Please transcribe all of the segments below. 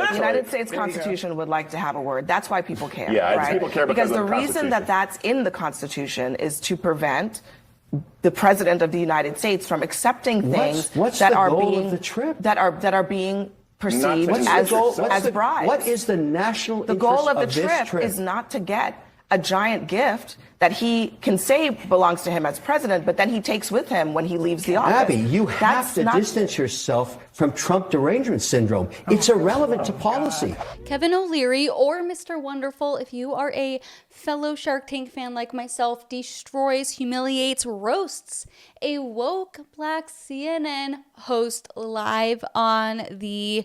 The United States Constitution would like to have a word. That's why people care. Yeah, right? people care because of the the reason that that's in the Constitution is to prevent the president of the United States from accepting things that are being perceived as bribes. What is the national interest The goal of the this trip is not to get a giant gift that he can say belongs to him as president, but then he takes with him when he leaves the office. Abby, you have to distance yourself from Trump derangement syndrome. It's irrelevant to policy. Kevin O'Leary, or Mr. Wonderful, if you are a fellow Shark Tank fan like myself, destroys, humiliates, roasts a woke black CNN host live on the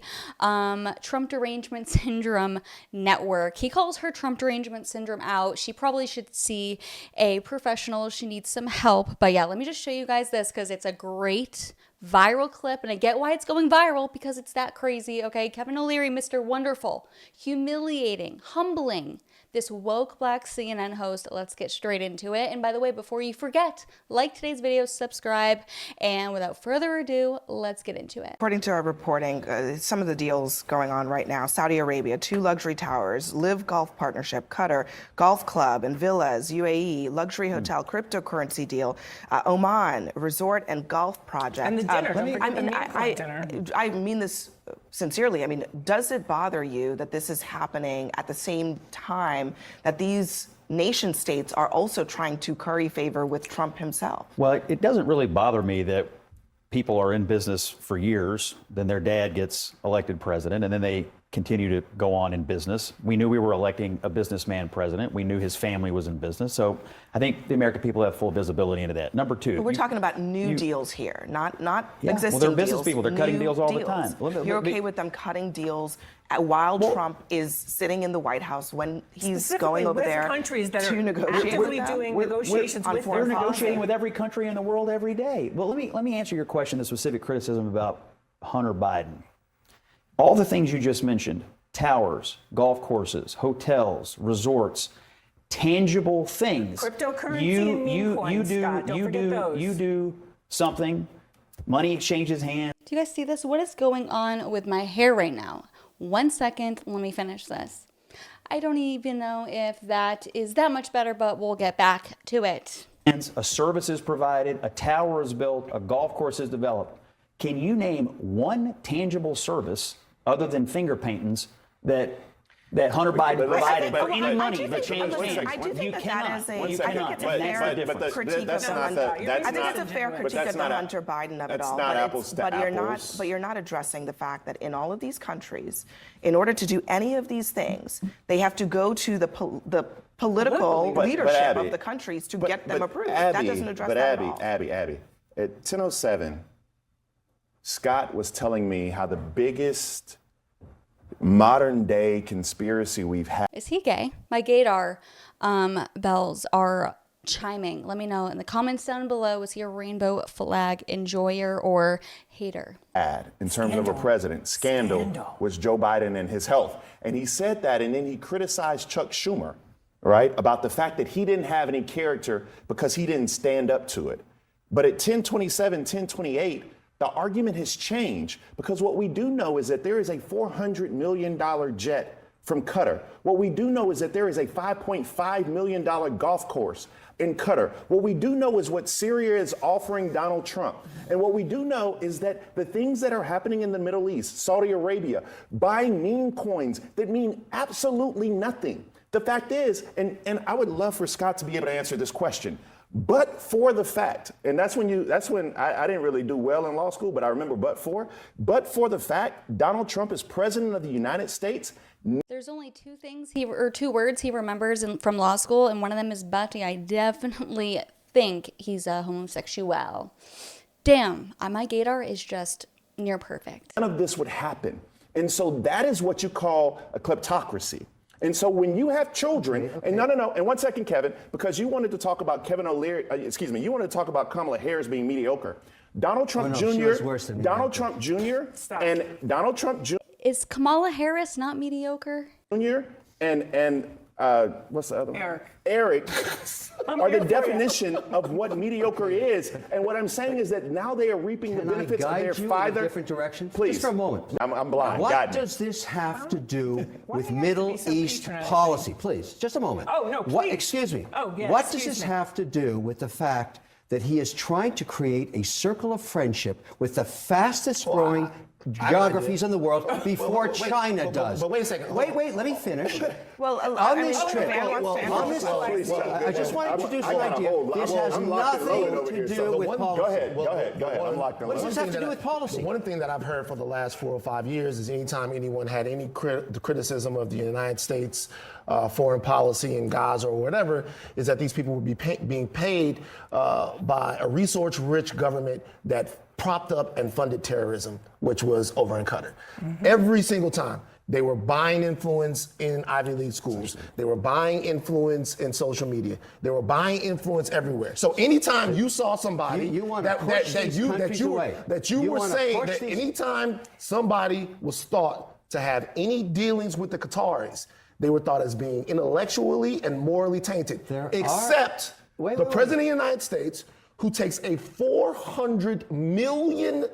Trump derangement syndrome network. He calls her Trump derangement syndrome out. She probably should see a professional. She needs some help. But yeah, let me just show you guys this because it's a great viral clip, and I get why it's going viral because it's that crazy. Okay, Kevin O'Leary, Mr. Wonderful, humiliating, humbling this woke black CNN host. Let's get straight into it. And by the way, before you forget, like today's video, subscribe, and without further ado, let's get into it. According to our reporting, some of the deals going on right now: Saudi Arabia, 2 luxury towers, Live Golf Partnership, Qatar, Golf Club and Villas, UAE, luxury hotel, cryptocurrency deal, Oman, resort and golf project. And the dinner. I mean this sincerely. I mean, does it bother you that this is happening at the same time that these nation states are also trying to curry favor with Trump himself? Well, it doesn't really bother me that people are in business for years, then their dad gets elected president, and then they continue to go on in business. We knew we were electing a businessman president. We knew his family was in business. So I think the American people have full visibility into that. Number 2. But we're talking about new deals here, not existing well, they're business deals, people. They're cutting deals all the time. You're okay with them cutting deals while Trump is sitting in the White House when he's going over there countries that to are negotiate actively with them? doing negotiations with We're negotiating with every country in the world every day. Well, let me answer your question, the specific criticism about Hunter Biden. All the things you just mentioned, towers, golf courses, hotels, resorts, tangible things. Cryptocurrency and meme coins, Scott. Don't forget those. You do something, money exchanges hands. Do you guys see this? What is going on with my hair right now? 1 second, let me finish this. I don't even know if that is that much better, but we'll get back to it. A service is provided, a tower is built, a golf course is developed. Can you name one tangible service other than finger paintings that Hunter Biden provided for any money that changed hands? I do think that is You I think cannot. it's a fair critique of the Hunter Biden of it all. Not apples to apples. But you're not addressing the fact that in all of these countries, in order to do any of these things, they have to go to the political leadership of the countries to get them approved. That doesn't address that at all. Abby, at 10:07, Scott was telling me how the biggest modern day conspiracy we've had. Is he gay? My gaydar bells are chiming. Let me know in the comments down below. Is he a rainbow flag enjoyer or hater? In terms of a president, scandal was Joe Biden and his health. And he said that, and then he criticized Chuck Schumer, right, about the fact that he didn't have any character because he didn't stand up to it. But at 10:27, 10:28, the argument has changed because what we do know is that there is a $400 million jet from Qatar. What we do know is that there is a $5.5 million golf course in Qatar. What we do know is what Syria is offering Donald Trump. And what we do know is that the things that are happening in the Middle East, Saudi Arabia, buying meme coins that mean absolutely nothing. The fact is, and I would love for Scott to be able to answer this question, but for the fact, and that's when I didn't really do well in law school, but I remember but for the fact Donald Trump is president of the United States. There's only two words he remembers from law school, and one of them is but. I definitely think he's a homosexual. Damn, my gaydar is just near perfect. None of this would happen. And so that is what you call a kleptocracy. And so when you have children, and no, and 1 second, Kevin, because you wanted to talk about Kevin O'Leary, you wanted to talk about Kamala Harris being mediocre. Donald Trump Jr. Is Kamala Harris not mediocre? Jr. and what's the other one? Eric. Eric I'm are here the for you. definition of what mediocre is. And what I'm saying is that now they are reaping the Can I benefits of guide their you in a father. different direction? Please. Just for a moment. I'm blind. What Guide me. does this have to do Why with do you have to Middle be so East patronizing? policy? Please, just a moment. Oh, no, What, please. excuse me. Oh, yes, What does excuse this me. have to do with the fact that he is trying to create a circle of friendship with the fastest growing geographies in the world before China does? but wait a second. Wait, let me finish. Well, on this I mean, trip, Van wants to on this, I just want to introduce an idea. This has nothing to do with policy. Go ahead. I'm locked in. What does this have to do with policy? The one thing that I've heard for the last 4 or 5 years is anytime anyone had any criticism of the United States foreign policy in Gaza or whatever, is that these people would be being paid by a resource-rich government that propped up and funded terrorism, which was over in Qatar. Every single time. They were buying influence in Ivy League schools. They were buying influence in social media. They were buying influence everywhere. So anytime you saw somebody You wanna push these countries away. that you You were wanna saying push that these- anytime somebody was thought to have any dealings with the Qataris, they were thought as being intellectually and morally tainted. There are- except Wait, the wait, President of the United States, who takes a $400 million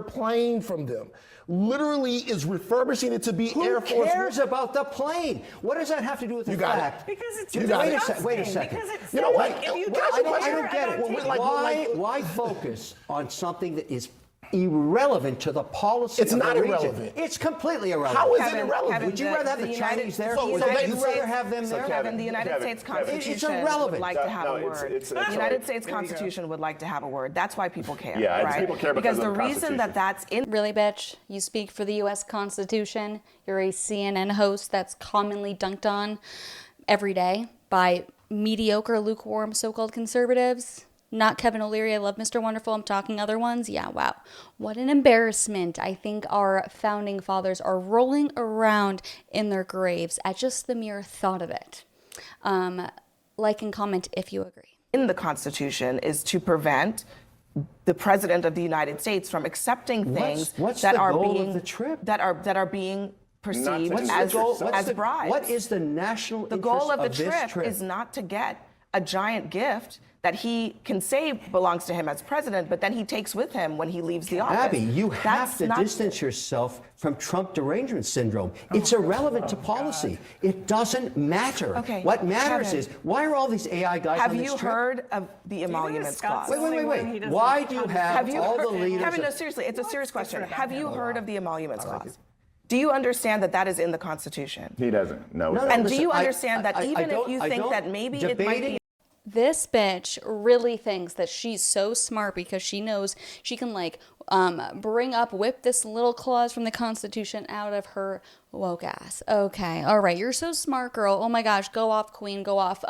plane from them, literally is refurbishing it to be Air Who Force cares about the plane? What does that have to do with the You got it. fact? Because it's You got it. Wait a disgusting. second. Because it's You know what? if you Well, touch I don't- a I don't picture, get I it. don't take Why focus on something that is irrelevant to the policy It's of not the region? irrelevant. It's completely irrelevant. How is it Kevin, irrelevant? Kevin, Would you rather have the United- Chinese there? the Would United you rather States- have them there? Kevin, the United States Constitution irrelevant. would like to have No, a word. it's The United States Constitution would like to have a word. That's why people care. Yeah, it's right? people care because of the the reason that that's in Really, bitch? You speak for the U.S. Constitution. You're a CNN host that's commonly dunked on every day by mediocre, lukewarm, so-called conservatives. Not Kevin O'Leary. I love Mr. Wonderful. I'm talking other ones. Yeah, wow. What an embarrassment. I think our founding fathers are rolling around in their graves at just the mere thought of it. Like and comment if you agree. in the Constitution is to prevent the President of the United States from accepting things what's that the are goal of being the trip? that are being perceived What's the as goal- as bribes. What is the national The goal of the this trip is not to get a giant gift that he can say belongs to him as president, but then he takes with him when he leaves the office. Abby, you have That's to not- distance yourself from Trump derangement syndrome. It's irrelevant to policy. It doesn't matter. Okay, What matters Kevin. is, why are all these AI guys Have on this you trip? heard of the emoluments Scott's clause? the only one he Wait. doesn't Why do you understand? have all the leaders? Kevin, no, of- seriously, it's a serious question. different Have about you him? heard of the emoluments clause? Do you understand that that is in the Constitution? He doesn't. No. No, And do listen, you I- understand that I even if don't- you I think don't- that maybe it might debating be This bitch really thinks that she's so smart because she knows she can whip this little clause from the Constitution out of her woke ass. Okay, all right, you're so smart, girl. Oh my gosh, go off, queen, go off,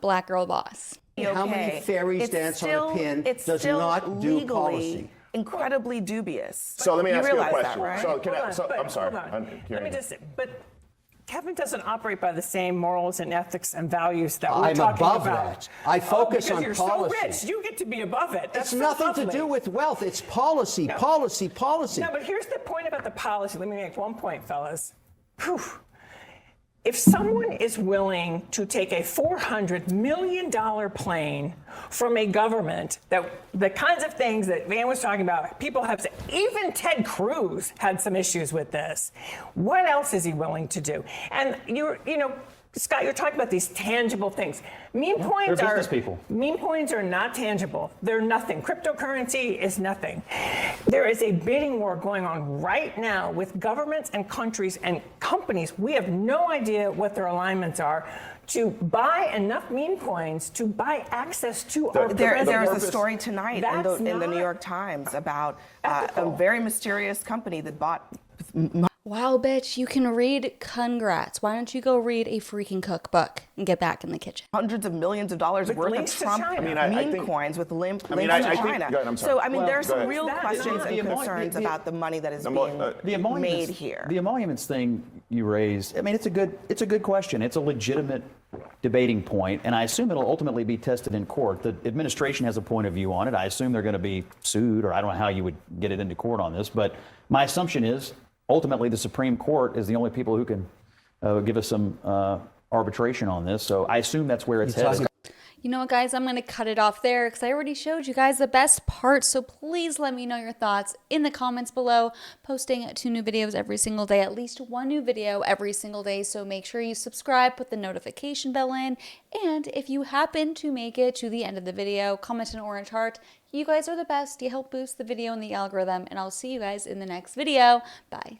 black girl boss. How many okay. fairies It's dance on a still- pin it's does still not do legally policy? incredibly dubious. So let me ask you a realize question. That, right? So can I? Hold on, So but I'm sorry. hold on. I'm Let hearing me you. just. But Kevin doesn't operate by the same morals and ethics and values that we're I'm talking above about. that. I focus because on you're policy. so rich, you get to be above it. That's It's so nothing to lovely. do with wealth. It's policy, policy, policy. No, but here's the point about the policy. Let me make one point, fellas. Whew. If someone is willing to take a $400 million plane from a government, that the kinds of things that Van was talking about, people have said, even Ted Cruz had some issues with this. What else is he willing to do? And Scott, you're talking about these tangible things. Meme coins they're are business people. Meme coins are not tangible. They're nothing. Cryptocurrency is nothing. There is a bidding war going on right now with governments and countries and companies. We have no idea what their alignments are to buy enough meme coins to buy access to our There's president. a story tonight That's in the New not York Times about a ethical. very mysterious company that bought Wow, bitch, you can read. Congrats. Why don't you go read a freaking cookbook and get back in the kitchen? hundreds of millions of dollars With worth of links to Trump China. I mean, I meme think- coins with links I mean, to I think- China. go ahead, I'm sorry. So, I mean, there are Go some ahead. real That- questions the and emo- concerns the- about the money that is the being emoluments- made here. The emoluments thing you raised, I mean, it's a good question. It's a legitimate debating point, and I assume it'll ultimately be tested in court. The administration has a point of view on it. I assume they're going to be sued, or I don't know how you would get it into court on this, but my assumption is ultimately the Supreme Court is the only people who can give us some arbitration on this. So I assume that's where it's headed. You know what, guys? I'm going to cut it off there because I already showed you guys the best part. So please let me know your thoughts in the comments below. Posting 2 new videos every single day, at least 1 new video every single day. So make sure you subscribe, put the notification bell in. And if you happen to make it to the end of the video, comment an orange heart. You guys are the best. You help boost the video in the algorithm. And I'll see you guys in the next video. Bye.